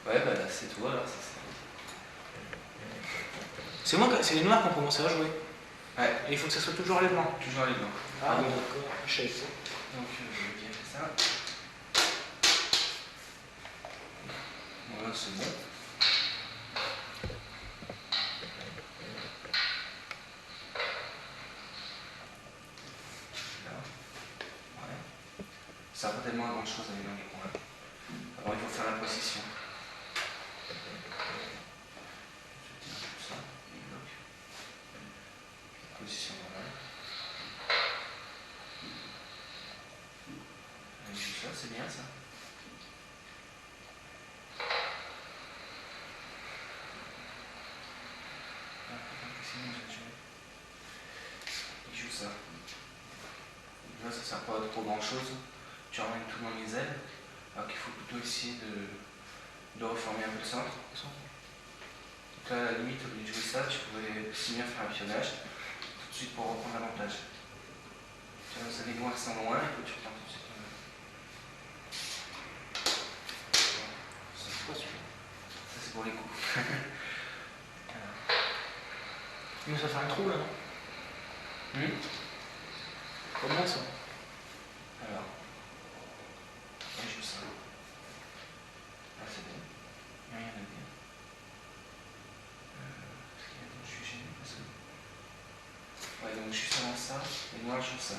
Ouais, bah là, c'est tout alors, c'est ça. C'est les noirs qu'on commence à jouer. Ouais. Et il faut que ça soit toujours les blancs. Toujours les blancs. Ah bon, d'accord, je savais pas. Donc, je vais bien faire ça. Voilà, c'est bon. Là. Ouais. Ça n'a pas tellement grand chose à aller dans les coins. Alors, il faut faire la position. Je tiens comme ça, les blocs. Position normale. Et juste ça, c'est bien ça. Il joue ça. Là, ça ne sert pas à trop grand chose. Tu ramènes tout dans les ailes. Alors qu'il faut plutôt essayer de reformer un peu le centre. Donc là, à la limite, au lieu de jouer ça, tu pourrais aussi bien faire un pionnage tout de suite pour reprendre l'avantage. Tu vois, ça les noirs sont loin et puis tu reprends tout de suite. C'est pas sûr. Ça, c'est pour les coups. Mais ça fait un trou là, non? Comment ça? Alors, là, je joue ça. Là, c'est bon. Il n'y a rien à dire. Parce que je suis gêné parce que. Ouais, donc juste avant ça, les noirs jouent ça.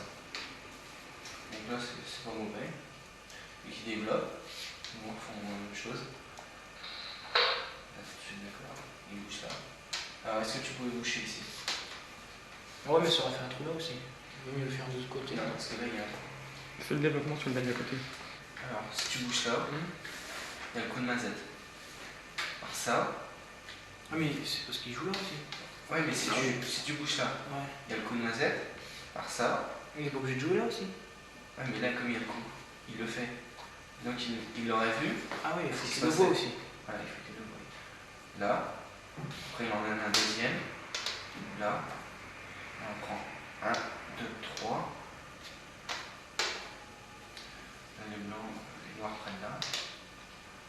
Donc là, c'est pas mauvais. Et qui développent, les noirs font la même chose. Là, tout de suite, d'accord. Ils bougent là. Alors, est-ce que tu pouvais boucher ici? Ouais, mais ça aurait fait un trou là aussi. Il vaut mieux le faire de ce côté. Non, parce que là, il y a. Fais le développement sur le dernier côté. Alors, si tu bouges là, il y a le coup de mazette. Alors ça. Ah, mais c'est parce qu'il joue là aussi. Ouais, mais si tu bouges là, Ouais. il y a le coup de mazette. Par ça. Il est pas obligé de jouer là aussi. Ouais, mais là, comme il y a le coup, il le fait. Donc, il l'aurait vu. Ah oui, il faut qu'il qu'il le voit aussi. Voilà, il faut qu'il le voie. Là. Après, il en donne un deuxième. Là. On prend 1, 2, 3. Là, les blancs, les noirs prennent là.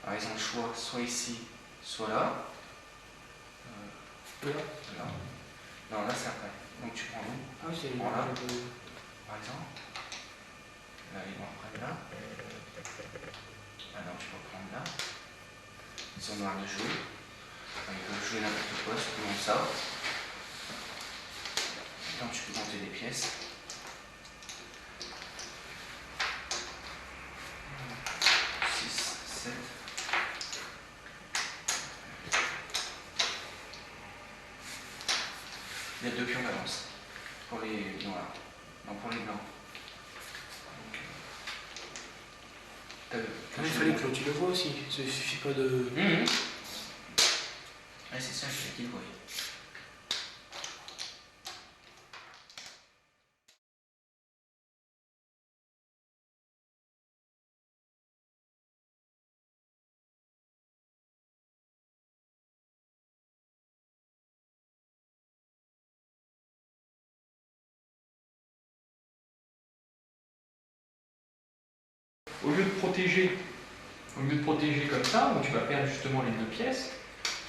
Alors, ils ont le choix soit ici, soit là. Là. Là. Non, là, c'est après. Donc, tu prends où? Ah oui, c'est Voilà. Par exemple. Là, les noirs prennent là. Ah non, tu peux prendre là. Ils sont noirs de jouer. Enfin, ils peuvent jouer n'importe quoi, surtout comme ça. Donc, tu peux monter des pièces. 6, 7. Il y a 2 pions d'avance pour les noirs, non pour les blancs. Donc, il fallait que tu le vois aussi, il suffit pas de. Ouais, c'est ça, il fallait qu'il le voie. Au lieu de protéger comme ça, où tu vas perdre justement les deux pièces,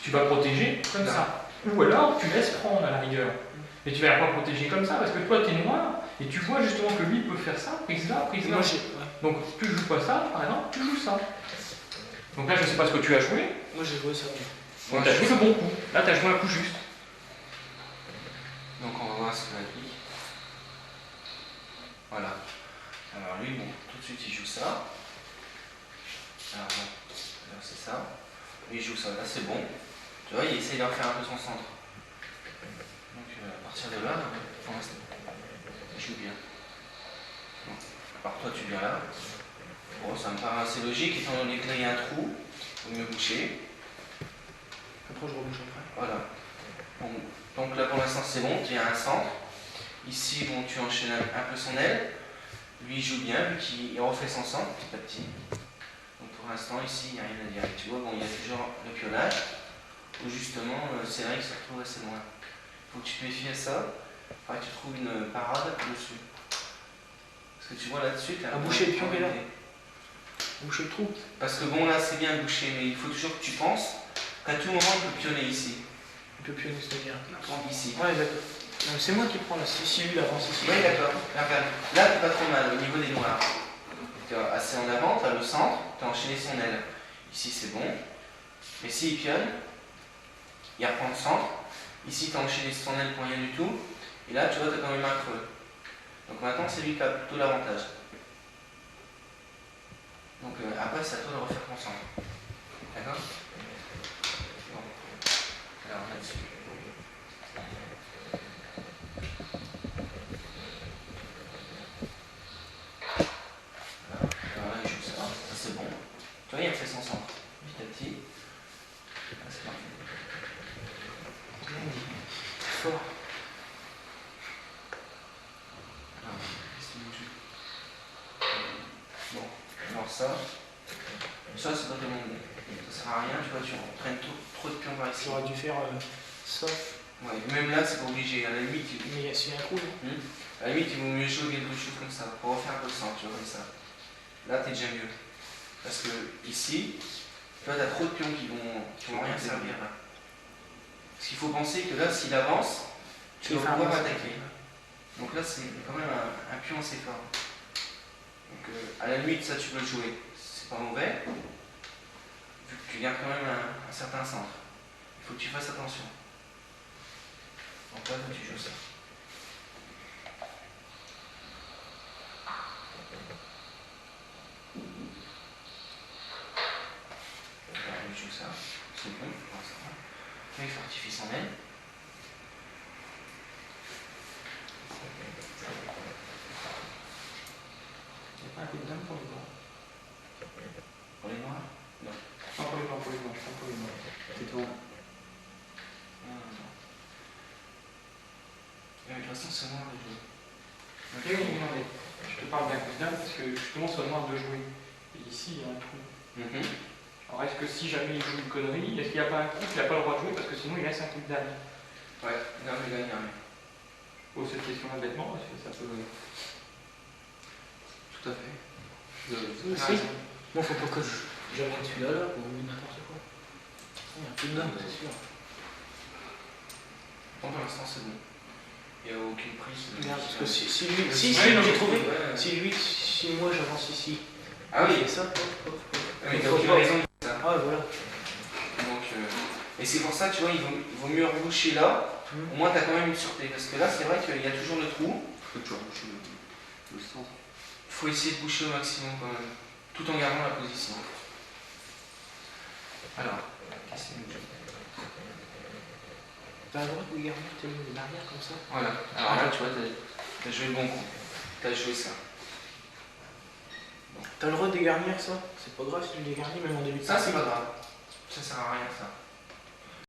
tu vas protéger comme ça. Ou alors tu laisses prendre à la rigueur. Mais tu vas pas protéger comme ça parce que toi tu es noir et tu vois justement que lui peut faire ça, prise là, prise là. Donc tu joues pas ça, par exemple, tu joues ça. Donc là je sais pas ce que tu as joué. Moi j'ai joué ça. Donc tu as joué le bon coup. Là tu as joué un coup juste. Donc on va voir ce que la vie. Voilà. Alors lui, bon, tout de suite il joue ça. Alors bon, là c'est ça. Lui il joue ça, là c'est bon. Tu vois, il essaye d'en faire un peu son centre. Donc à partir de là, pour l'instant, il joue bien. Bon. Alors toi tu viens là. Bon, ça me paraît assez logique, étant donné que là il y a un trou, il faut mieux boucher. Après je rebouche après. Voilà. Bon, donc là pour l'instant c'est bon, il y a un centre. Ici, bon, tu enchaînes un peu son aile. Lui il joue bien, vu qu'il refait son centre petit à petit. Donc pour l'instant ici il n'y a rien à dire. Tu vois, bon, il y a toujours le pionnage, où justement c'est vrai qu'il se retrouve assez loin. Il faut que tu te méfies à ça, il faudra que tu trouves une parade dessus. Parce que tu vois là-dessus, tu as un boucher de pion est là. Boucher le trou. Parce que bon, là, c'est bien bouché, mais il faut toujours que tu penses qu'à tout moment, il peut pionner ici. Il peut pionner, c'est-à-dire. Ici. Ouais, d'accord. Non, c'est moi qui prends là. Si lui il avance ici. Oui, d'accord. Regarde. Là, t'es pas trop mal au niveau des noirs. Tu es assez en avant, tu as le centre, tu as enchaîné son aile. Ici, c'est bon. Mais s'il pionne, il reprend le centre. Ici, tu as enchaîné son aile pour rien du tout. Et là, tu vois, tu as quand même un creux. Donc maintenant, c'est lui qui a plutôt l'avantage. Donc après, c'est à toi de refaire ton centre. D'accord? Bon. Alors, là-dessus. Alors là, il joue ça. Ça, c'est bon. Tu vois, il refait son centre. Petit à petit. Là, c'est parfait. Fort. Alors, qu'est-ce qu'il joue? Bon, alors ça c'est pas demandé. Ça sert à rien, tu vois, tu entraînes trop de pions par ici. J'aurais dû faire ça. Ouais, même là, c'est pas obligé. À la limite, Mais s'il y a un trou, non? à la limite, il vaut mieux jouer quelque chose comme ça, pour refaire un peu le centre, tu vois, comme ça. Là, t'es déjà mieux. Parce que ici, tu vois, t'as trop de pions qui vont rien servir. Là. Parce qu'il faut penser que là, s'il avance, tu vas pouvoir attaquer. Donc là, c'est quand même un pion assez fort. Donc à la limite, ça, tu peux le jouer. C'est pas mauvais. Vu que tu gardes quand même un certain centre. Il faut que tu fasses attention. Donc là, toi, tu joues ça. Alors, il joue ça. C'est bon, pour l'instant. Là, il fortifie son aile. Il n'y a pas un coup de dame pour les noirs. Pour les noirs? Non. Non, pour les blancs, pour les blancs, je prends pour les noirs. C'est toi. Non. Mais de toute façon, c'est noir de jouer. Oui, non, mais je te parle d'un coup de dame parce que justement, c'est au noir de jouer. Et ici, il y a un trou. Alors, est-ce que si jamais il joue une connerie, est-ce qu'il n'y a pas un coup qu'il n'a pas le droit de jouer parce que sinon il laisse un coup de dame? Ouais, non, mais là, il y a rien. Pose cette question-là bêtement parce que ça peut. Tout à fait. Si. Moi, faut pas que j'amène celui-là là ou n'importe quoi. Il y a un coup de dame, c'est sûr. Bon, pour l'instant, c'est bon. Il n'y a aucune prise. Merde, parce que si lui. Si, Ouais, non, j'ai mais trouvé. ouais. Si moi j'avance ici. Ah oui, Et ça, mais t'as faut aucune pas. raison de ça. Ah, voilà. Donc, et c'est pour ça, tu vois, il vaut mieux reboucher là. Au moins, tu as quand même une sûreté. Parce que là, c'est vrai qu'il y a toujours le trou. Faut toujours boucher le centre. Il faut essayer de boucher au maximum quand même. Tout en gardant la position. Alors, qu'est-ce qu'il nous joue? T'as le droit de garder tes lignes d'arrière comme ça. Voilà. Alors là, tu vois, t'as joué le bon coup. T'as joué ça. T'as le droit de dégarnir ça. C'est pas grave si tu le dégarnis même en début de Ça, c'est partie. pas grave. Ça sert à rien, ça.